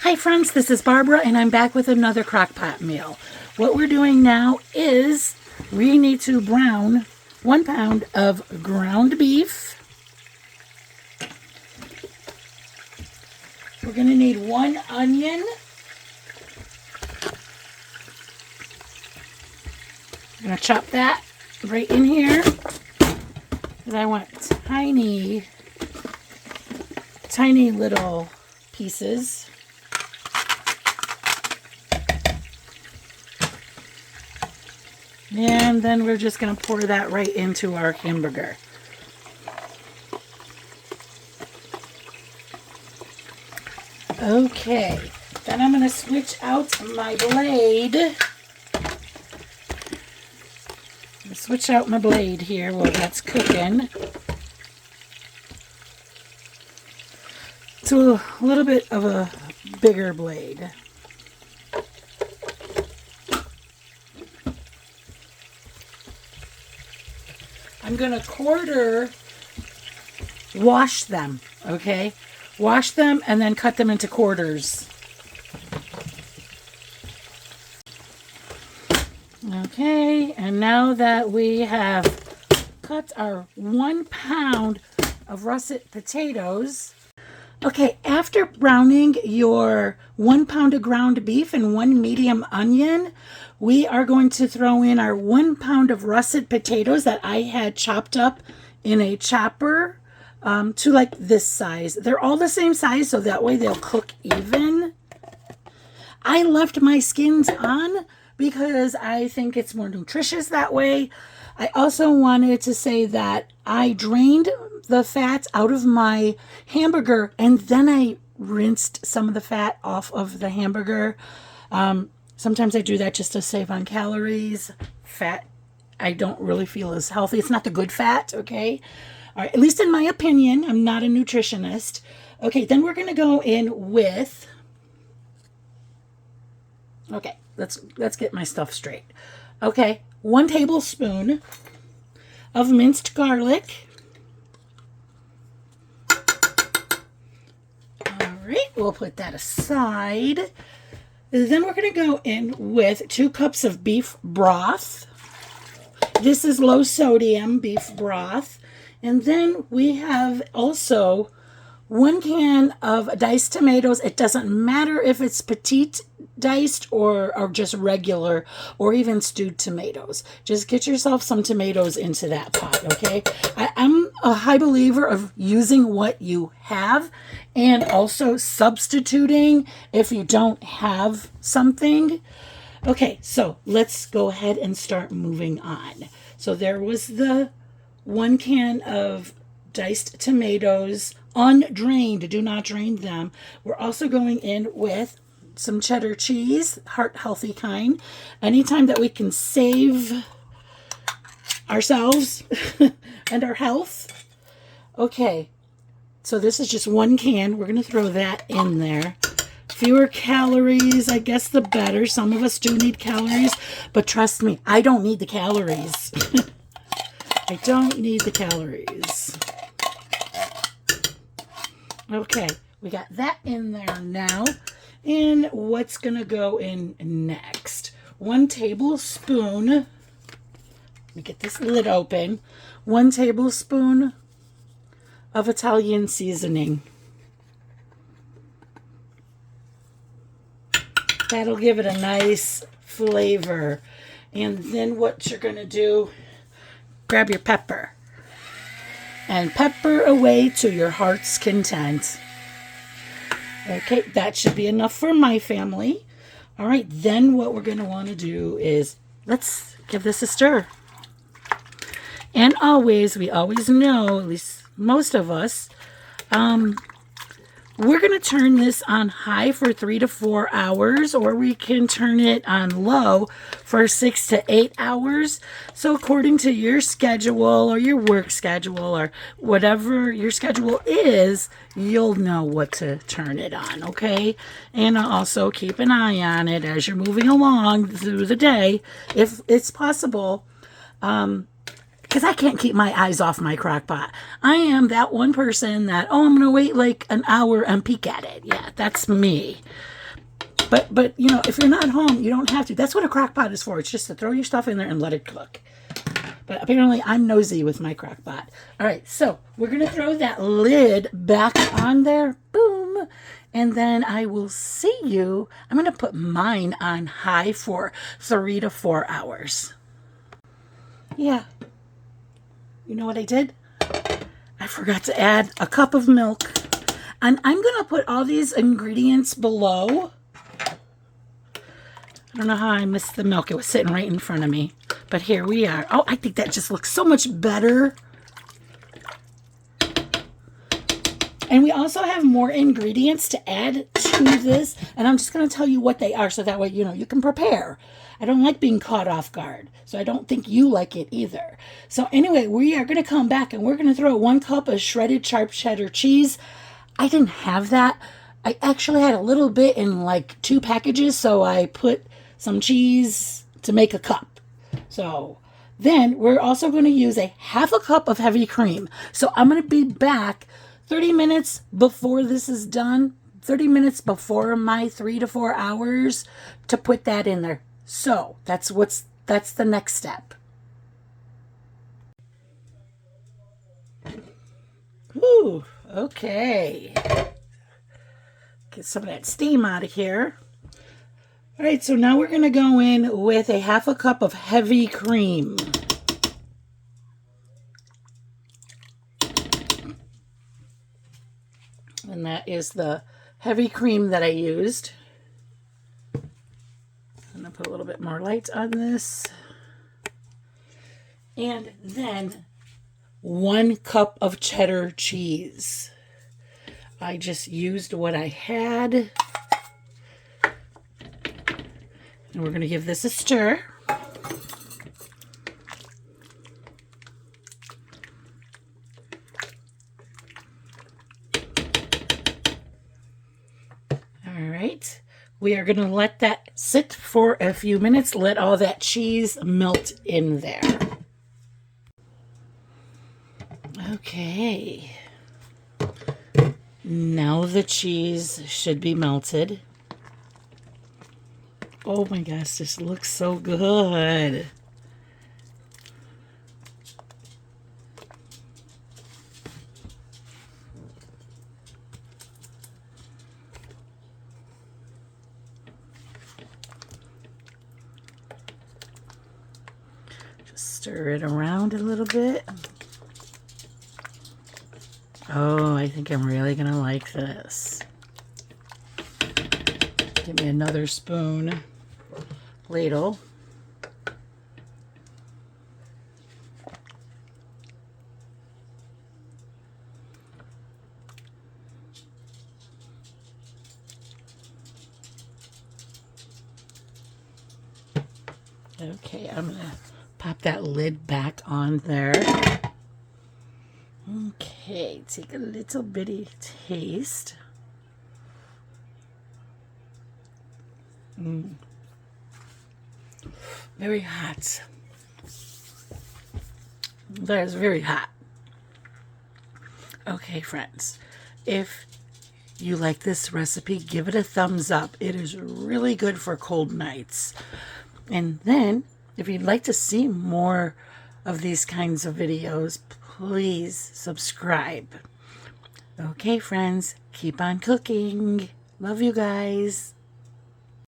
Hi friends, this is Barbara and I'm back with another Crock-Pot meal. What we're doing now is we need to brown 1 pound of ground beef. We're going to need 1 onion. I'm going to chop that right in here. And I want tiny little pieces. And then we're just going to pour that right into our hamburger. Okay, then I'm going to switch out my blade. Switch out my blade here while that's cooking to a little bit of a bigger blade. I'm going to quarter wash them, okay? Wash them and then cut them into quarters. Okay, and now that we have cut our 1 pound of russet potatoes. Okay, after browning your 1 pound of ground beef and 1 medium onion, we are going to throw in our 1 pound of russet potatoes that I had chopped up in a chopper to like this size. They're all the same size, so that way they'll cook even. I left my skins on because I think it's more nutritious that way. I also wanted to say that I drained the fat out of my hamburger and then I rinsed some of the fat off of the hamburger. Sometimes I do that just to save on calories. Fat, I don't really feel is healthy. It's not the good fat, okay? All right, at least in my opinion. I'm not a nutritionist. Okay, then we're going to go in with... Okay, let's get my stuff straight. Okay, 1 tablespoon of minced garlic. All right, we'll put that aside. Then we're going to go in with 2 cups of beef broth. This is low sodium beef broth. And then we have also 1 can of diced tomatoes. It doesn't matter if it's petite diced or just regular or even stewed tomatoes. Just get yourself some tomatoes into that pot, okay? I'm a high believer of using what you have and also substituting if you don't have something. Okay, so let's go ahead and start moving on. So there was the 1 can of diced tomatoes, undrained. Do not drain them. We're also going in with some cheddar cheese, heart healthy kind. Anytime that we can save ourselves and our health. Okay, so this is just 1 can. We're going to throw that in there. Fewer calories, I guess the better. Some of us do need calories, but trust me, I don't need the calories. I don't need the calories. Okay, we got that in there now. And what's going to go in next? 1 tablespoon. Let me get this lid open. 1 tablespoon of Italian seasoning. That'll give it a nice flavor. And then what you're going to do, grab your pepper. And pepper away to your heart's content. Okay, that should be enough for my family. All right, then what we're going to want to do is let's give this a stir. And we always know, at least most of us, we're going to turn this on high for 3 to 4 hours, or we can turn it on low for 6 to 8 hours. So according to your schedule or your work schedule or whatever your schedule is, you'll know what to turn it on, okay? And also keep an eye on it as you're moving along through the day, if it's possible. Because I can't keep my eyes off my Crock-Pot. I am that one person that, I'm going to wait like an hour and peek at it. Yeah, that's me. But you know, if you're not home, you don't have to. That's what a crock pot is for. It's just to throw your stuff in there and let it cook. But apparently I'm nosy with my crock pot. All right, so we're going to throw that lid back on there. Boom. And then I will see you. I'm going to put mine on high for 3 to 4 hours. Yeah. You know what I did? I forgot to add a cup of milk. And I'm going to put all these ingredients below. I don't know how I missed the milk. It was sitting right in front of me. But here we are. Oh, I think that just looks so much better. And we also have more ingredients to add to this. And I'm just going to tell you what they are so that way, you know, you can prepare. I don't like being caught off guard. So I don't think you like it either. So anyway, we are going to come back and we're going to throw 1 cup of shredded sharp cheddar cheese. I didn't have that. I actually had a little bit in like 2 packages. So I put some cheese to make a cup. So then we're also going to use a 1/2 cup of heavy cream. So I'm going to be back 30 minutes before this is done, 30 minutes before my 3 to 4 hours to put that in there. So that's the next step. Ooh, okay. Get some of that steam out of here. All right, so now we're going to go in with a 1/2 cup of heavy cream. And that is the heavy cream that I used. I'm going to put a little bit more light on this. And then 1 cup of cheddar cheese. I just used what I had. And we're going to give this a stir. All right. We are going to let that sit for a few minutes. Let all that cheese melt in there. Okay. Now the cheese should be melted. Oh my gosh, this looks so good. Just stir it around a little bit. Oh, I think I'm really gonna like this. Give me another spoon. Ladle. Okay, I'm gonna pop that lid back on there. Okay, take a little bitty taste. Very hot. That is very hot. Okay, friends, if you like this recipe, give it a thumbs up. It is really good for cold nights. And then, if you'd like to see more of these kinds of videos, please subscribe. Okay, friends, keep on cooking. Love you guys.